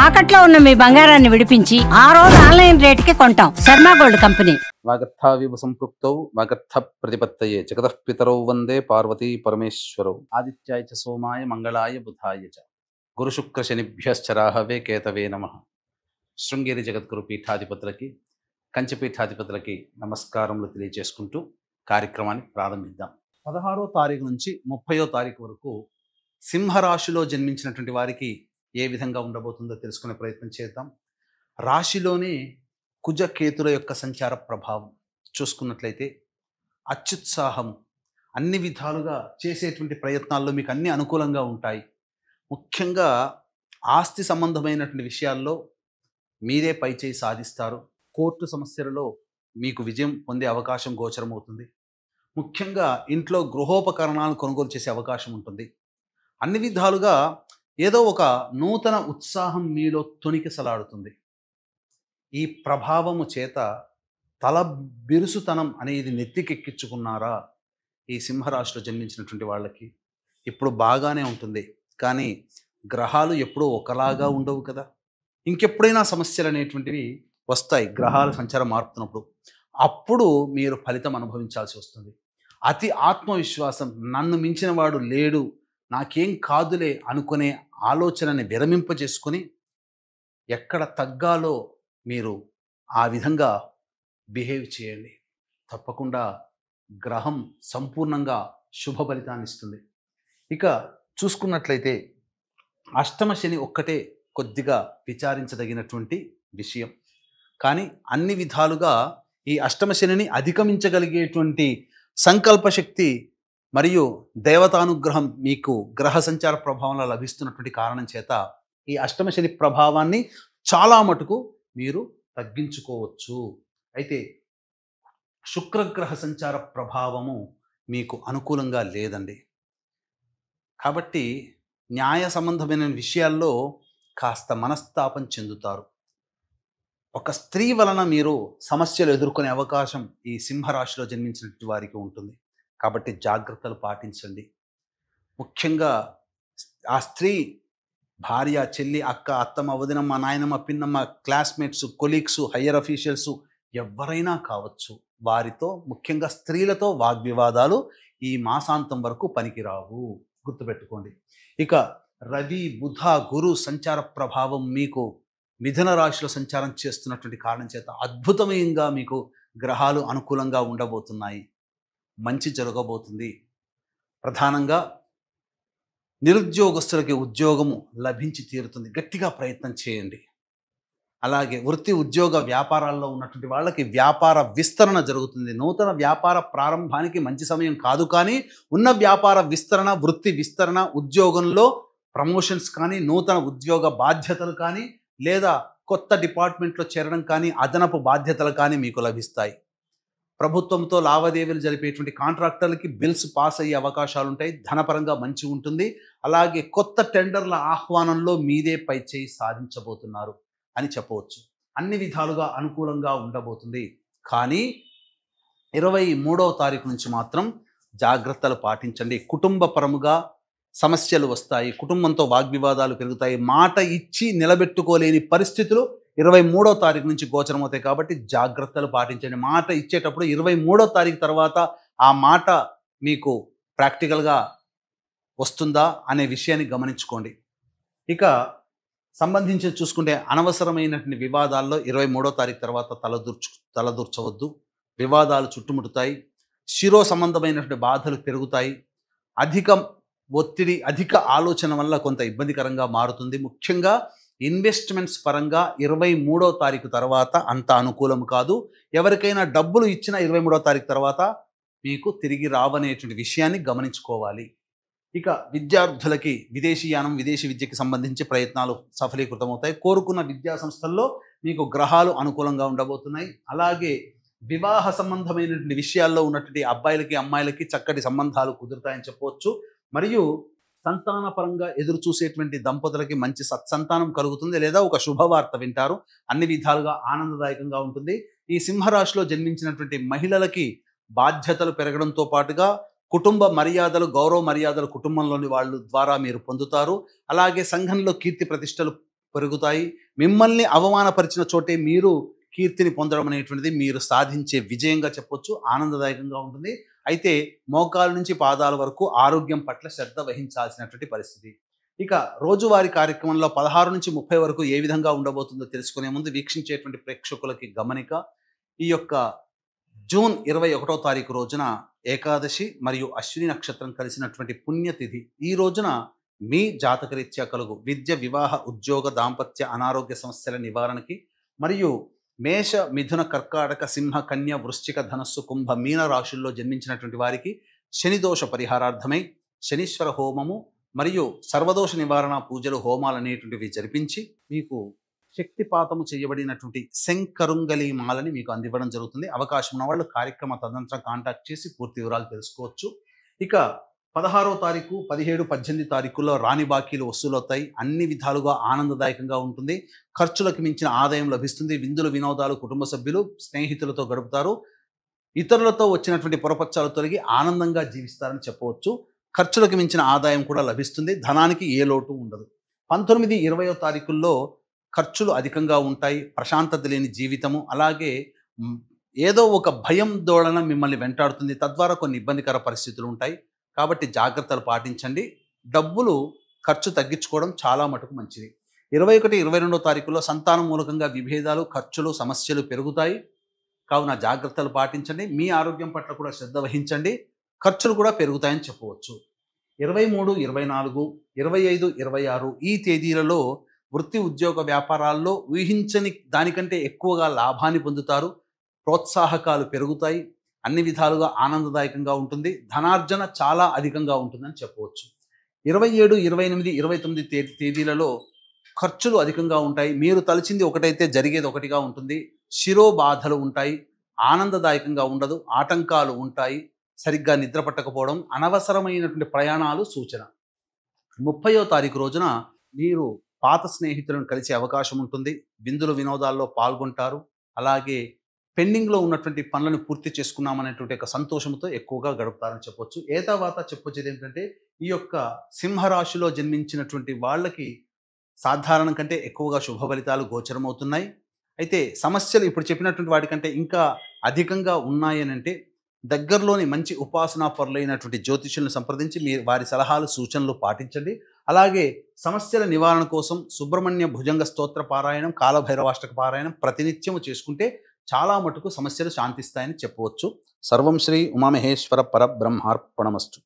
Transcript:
తాకట్లో ఉన్న మీ బంగారాన్ని విడిపించి ఆ రోజు ఆన్లైన్ రేటుకి కొంటాం. Sharma gold company. వాగర్థావివ సంపృక్తౌ వాగర్థ ప్రతిపత్తయే జగతః పితరౌ వందే పార్వతీ పరమేశ్వరౌ ఆదిత్యాయ చ సోమాయ మంగళాయ బుధాయ చ గురు శుక్ర శనిభ్యశ్చ రాహవే కేతవే నమః. శృంగేరి జగద్గురు పీఠాధిపతులకి కంచి పీఠాధిపతులకి నమస్కారములు తెలియజేసుకుంటూ కార్యక్రమాన్ని ప్రారంభిద్దాం. 16వ తారీఖు నుంచి 30వ తారీఖు వరకు సింహరాశిలో జన్మించినటువంటి వారికి ఏ విధంగా ఉండబోతుందో తెలుసుకునే ప్రయత్నం చేద్దాం. రాశిలోనే కుజకేతుల యొక్క సంచార ప్రభావం చూసుకున్నట్లయితే అత్యుత్సాహం, అన్ని విధాలుగా చేసేటువంటి ప్రయత్నాల్లో మీకు అన్ని అనుకూలంగా ఉంటాయి. ముఖ్యంగా ఆస్తి సంబంధమైనటువంటి విషయాల్లో మీరే పైచేయి సాధిస్తారు. కోర్టు సమస్యలలో మీకు విజయం పొందే అవకాశం గోచరమవుతుంది. ముఖ్యంగా ఇంట్లో గృహోపకరణాలను కొనుగోలు చేసే అవకాశం ఉంటుంది. అన్ని విధాలుగా ఏదో ఒక నూతన ఉత్సాహం మీలో తొణికిసలాడుతుంది. ఈ ప్రభావము చేత తల బిరుసుతనం అనేది నెత్తికెక్కించుకున్నారా? ఈ సింహరాశిలో జన్మించినటువంటి వాళ్ళకి ఇప్పుడు బాగానే ఉంటుంది, కానీ గ్రహాలు ఎప్పుడూ ఒకలాగా ఉండవు కదా. ఇంకెప్పుడైనా సమస్యలు అనేటువంటివి వస్తాయి గ్రహాల సంచారం మారుతున్నప్పుడు. అప్పుడు మీరు ఫలితం అనుభవించాల్సి వస్తుంది. అతి ఆత్మవిశ్వాసం, నన్ను మించిన వాడు లేడు, నాకేం కాదులే అనుకునే ఆలోచనని విరమింపజేసుకొని ఎక్కడ తగ్గాలో మీరు ఆ విధంగా బిహేవ్ చేయండి. తప్పకుండా గ్రహం సంపూర్ణంగా శుభ ఫలితాన్ని ఇస్తుంది. ఇక చూసుకున్నట్లయితే అష్టమ శని ఒక్కటే కొద్దిగా విచారించదగినటువంటి విషయం. కానీ అన్ని విధాలుగా ఈ అష్టమ శనిని అధిగమించగలిగేటువంటి సంకల్ప శక్తి మరియు దేవతానుగ్రహం మీకు గ్రహ సంచార ప్రభావంలో లభిస్తున్నటువంటి కారణం చేత ఈ అష్టమ శని ప్రభావాన్ని చాలా మటుకు మీరు తగ్గించుకోవచ్చు. అయితే శుక్రగ్రహ సంచార ప్రభావము మీకు అనుకూలంగా లేదండి. కాబట్టి న్యాయ సంబంధమైన విషయాల్లో కాస్త మనస్తాపం చెందుతారు. ఒక స్త్రీ వలన మీరు సమస్యలు ఎదుర్కొనే అవకాశం ఈ సింహరాశిలో జన్మించినటువంటి వారికి ఉంటుంది. కాబట్టి జాగ్రత్తలు పాటించండి. ముఖ్యంగా ఆ స్త్రీ భార్య, చెల్లి, అక్క, అత్తమ్మ, వదినమ్మ, నాయనమ్మ, పిన్నమ్మ, క్లాస్మేట్స్, కొలీగ్స్, హయ్యర్ అఫీషియల్స్ ఎవరైనా కావచ్చు. వారితో ముఖ్యంగా స్త్రీలతో వాగ్వివాదాలు ఈ మాసాంతం వరకు పనికిరావు, గుర్తుపెట్టుకోండి. ఇక రవి, బుధ, గురు సంచార ప్రభావం మీకు మిథున రాశిలో సంచారం చేస్తున్నటువంటి కారణం చేత అద్భుతమయంగా మీకు గ్రహాలు అనుకూలంగా ఉండబోతున్నాయి. మంచి జరగబోతుంది. ప్రధానంగా నిరుద్యోగస్తులకి ఉద్యోగము లభించి తీరుతుంది. గట్టిగా ప్రయత్నం చేయండి. అలాగే వృత్తి, ఉద్యోగ, వ్యాపారాల్లో ఉన్నటువంటి వాళ్ళకి వ్యాపార విస్తరణ జరుగుతుంది. నూతన వ్యాపార ప్రారంభానికి మంచి సమయం కాదు, కానీ ఉన్న వ్యాపార విస్తరణ, వృత్తి విస్తరణ, ఉద్యోగంలో ప్రమోషన్స్ కానీ, నూతన ఉద్యోగ బాధ్యతలు కానీ, లేదా కొత్త డిపార్ట్మెంట్లో చేరడం కానీ, అదనపు బాధ్యతలు కానీ మీకు లభిస్తాయి. ప్రభుత్వంతో లావాదేవీలు జరిపేటువంటి కాంట్రాక్టర్లకి బిల్స్ పాస్ అయ్యే అవకాశాలు ఉంటాయి. ధనపరంగా మంచి ఉంటుంది. అలాగే కొత్త టెండర్ల ఆహ్వానంలో మీదే పై చేయి సాధించబోతున్నారు అని చెప్పవచ్చు. అన్ని విధాలుగా అనుకూలంగా ఉండబోతుంది. కానీ 23వ తారీఖు నుంచి మాత్రం జాగ్రత్తలు పాటించండి. కుటుంబ పరముగా సమస్యలు వస్తాయి. కుటుంబంతో వాగ్వివాదాలు పెరుగుతాయి. మాట ఇచ్చి నిలబెట్టుకోలేని పరిస్థితులు 23వ తారీఖు నుంచి గోచరమవుతాయి. కాబట్టి జాగ్రత్తలు పాటించండి. మాట ఇచ్చేటప్పుడు 23వ తారీఖు తర్వాత ఆ మాట మీకు ప్రాక్టికల్గా వస్తుందా అనే విషయాన్ని గమనించుకోండి. ఇక సంబంధించి చూసుకుంటే అనవసరమైనటువంటి వివాదాల్లో 23వ తారీఖు తర్వాత తలదూర్చవద్దు. వివాదాలు చుట్టుముట్టుతాయి. శిరో సంబంధమైనటువంటి బాధలు పెరుగుతాయి. అధిక ఒత్తిడి, అధిక ఆలోచన వల్ల కొంత ఇబ్బందికరంగా మారుతుంది. ముఖ్యంగా ఇన్వెస్ట్మెంట్స్ పరంగా 23వ తారీఖు తర్వాత అంత అనుకూలం కాదు. ఎవరికైనా డబ్బులు ఇచ్చిన 23వ తారీఖు తర్వాత మీకు తిరిగి రావనేటువంటి విషయాన్ని గమనించుకోవాలి. ఇక విద్యార్థులకి విదేశీయానం, విదేశీ విద్యకి సంబంధించి ప్రయత్నాలు సఫలీకృతమవుతాయి. కోరుకున్న విద్యా సంస్థల్లో మీకు గ్రహాలు అనుకూలంగా ఉండబోతున్నాయి. అలాగే వివాహ సంబంధమైనటువంటి విషయాల్లో ఉన్నటువంటి అబ్బాయిలకి, అమ్మాయిలకి చక్కటి సంబంధాలు కుదురుతాయని చెప్పవచ్చు. మరియు సంతానపరంగా ఎదురు చూసేటువంటి దంపతులకి మంచి సత్సంతానం కలుగుతుంది, లేదా ఒక శుభవార్త వింటారు. అన్ని విధాలుగా ఆనందదాయకంగా ఉంటుంది. ఈ సింహరాశిలో జన్మించినటువంటి మహిళలకి బాధ్యతలు పెరగడంతో పాటుగా కుటుంబ మర్యాదలు, గౌరవ మర్యాదలు కుటుంబంలోని వాళ్ళ ద్వారా మీరు పొందుతారు. అలాగే సంఘంలో కీర్తి ప్రతిష్టలు పెరుగుతాయి. మిమ్మల్ని అవమానపరిచిన చోటే మీరు కీర్తిని పొందడం అనేటువంటిది మీరు సాధించే విజయంగా చెప్పొచ్చు. ఆనందదాయకంగా ఉంటుంది. అయితే మోకాల నుంచి పాదాల వరకు ఆరోగ్యం పట్ల శ్రద్ధ వహించాల్సినటువంటి పరిస్థితి. ఇక రోజువారీ కార్యక్రమంలో 16 నుంచి 30 వరకు ఏ విధంగా ఉండబోతుందో తెలుసుకునే ముందు వీక్షించేటువంటి ప్రేక్షకులకి గమనిక. ఈ యొక్క జూన్ 21వ తారీఖు రోజున ఏకాదశి మరియు అశ్విని నక్షత్రం కలిసినటువంటి పుణ్యతిథి. ఈ రోజున మీ జాతకరీత్యా కలుగు విద్య, వివాహ, ఉద్యోగ, దాంపత్య, అనారోగ్య సమస్యల నివారణకి మరియు మేష, మిథున, కర్కాటక, సింహ, కన్య, వృశ్చిక, ధనస్సు, కుంభ, మీన రాశుల్లో జన్మించినటువంటి వారికి శనిదోష పరిహారార్థమై శనీశ్వర హోమము మరియు సర్వదోష నివారణ పూజలు, హోమాలు అనేటువంటివి జరిపించి మీకు శక్తిపాతము చేయబడినటువంటి శంకరుంగలి మాలని మీకు అందివ్వడం జరుగుతుంది. అవకాశం ఉన్న వాళ్ళు కార్యక్రమ తదనంతరం కాంటాక్ట్ చేసి పూర్తి వివరాలు తెలుసుకోవచ్చు. ఇక 16వ తారీఖు, 17, 18 తారీఖుల్లో రాని బాకీలు వసూలవుతాయి. అన్ని విధాలుగా ఆనందదాయకంగా ఉంటుంది. ఖర్చులకు మించిన ఆదాయం లభిస్తుంది. విందులు, వినోదాలు కుటుంబ సభ్యులు, స్నేహితులతో గడుపుతారు. ఇతరులతో వచ్చినటువంటి పొరపచ్చాలు తొలగి ఆనందంగా జీవిస్తారని చెప్పవచ్చు. ఖర్చులకు మించిన ఆదాయం కూడా లభిస్తుంది. ధనానికి ఏ లోటు ఉండదు. 19, 20వ తారీఖుల్లో ఖర్చులు అధికంగా ఉంటాయి. ప్రశాంతత లేని జీవితము, అలాగే ఏదో ఒక భయం దోళన మిమ్మల్ని వెంటాడుతుంది. తద్వారా కొన్ని ఇబ్బందికర పరిస్థితులు ఉంటాయి. కాబట్టి జాగ్రత్తలు పాటించండి. డబ్బులు ఖర్చు తగ్గించుకోవడం చాలా మటుకు మంచిది. 21, 22వ తారీఖుల్లో సంతానం మూలకంగా విభేదాలు, ఖర్చులు, సమస్యలు పెరుగుతాయి. కావున జాగ్రత్తలు పాటించండి. మీ ఆరోగ్యం పట్ల కూడా శ్రద్ధ వహించండి. ఖర్చులు కూడా పెరుగుతాయని చెప్పవచ్చు. 23, 24, 25, 26 ఈ తేదీలలో వృత్తి, ఉద్యోగ, వ్యాపారాల్లో ఊహించని దానికంటే ఎక్కువగా లాభాన్ని పొందుతారు. ప్రోత్సాహకాలు పెరుగుతాయి. అన్ని విధాలుగా ఆనందదాయకంగా ఉంటుంది. ధనార్జన చాలా అధికంగా ఉంటుందని చెప్పవచ్చు. 27, 28, 29 తేదీలలో ఖర్చులు అధికంగా ఉంటాయి. మీరు తలచింది ఒకటైతే జరిగేది ఒకటిగా ఉంటుంది. శిరోబాధలు ఉంటాయి. ఆనందదాయకంగా ఉండదు. ఆటంకాలు ఉంటాయి. సరిగ్గా నిద్ర పట్టకపోవడం, అనవసరమైనటువంటి ప్రయాణాలు సూచన. 30వ తారీఖు రోజున మీరు పాత స్నేహితులను కలిసే అవకాశం ఉంటుంది. విందులు, వినోదాల్లో పాల్గొంటారు. అలాగే పెండింగ్లో ఉన్నటువంటి పనులను పూర్తి చేసుకున్నామనేటువంటి ఒక సంతోషంతో ఎక్కువగా గడుపుతారని చెప్పొచ్చు. ఏతావాత చెప్పొచ్చేది ఏంటంటే ఈ యొక్క సింహరాశిలో జన్మించినటువంటి వాళ్ళకి సాధారణం కంటే ఎక్కువగా శుభ ఫలితాలు గోచరమవుతున్నాయి. అయితే సమస్యలు ఇప్పుడు చెప్పినటువంటి వాటికంటే ఇంకా అధికంగా ఉన్నాయని అంటే దగ్గరలోని మంచి ఉపాసనా పరులైనటువంటి జ్యోతిష్యులను సంప్రదించి వారి సలహాలు, సూచనలు పాటించండి. అలాగే సమస్యల నివారణ కోసం సుబ్రహ్మణ్య భుజంగ స్తోత్ర పారాయణం, కాలభైరవాష్టక పారాయణం ప్రతినిత్యము చేసుకుంటే చాలా మటుకు సమస్యలు శాంతిస్తాయని చెప్పవచ్చు. సర్వం శ్రీ ఉమామహేశ్వర పరబ్రహ్మార్పణమస్తు.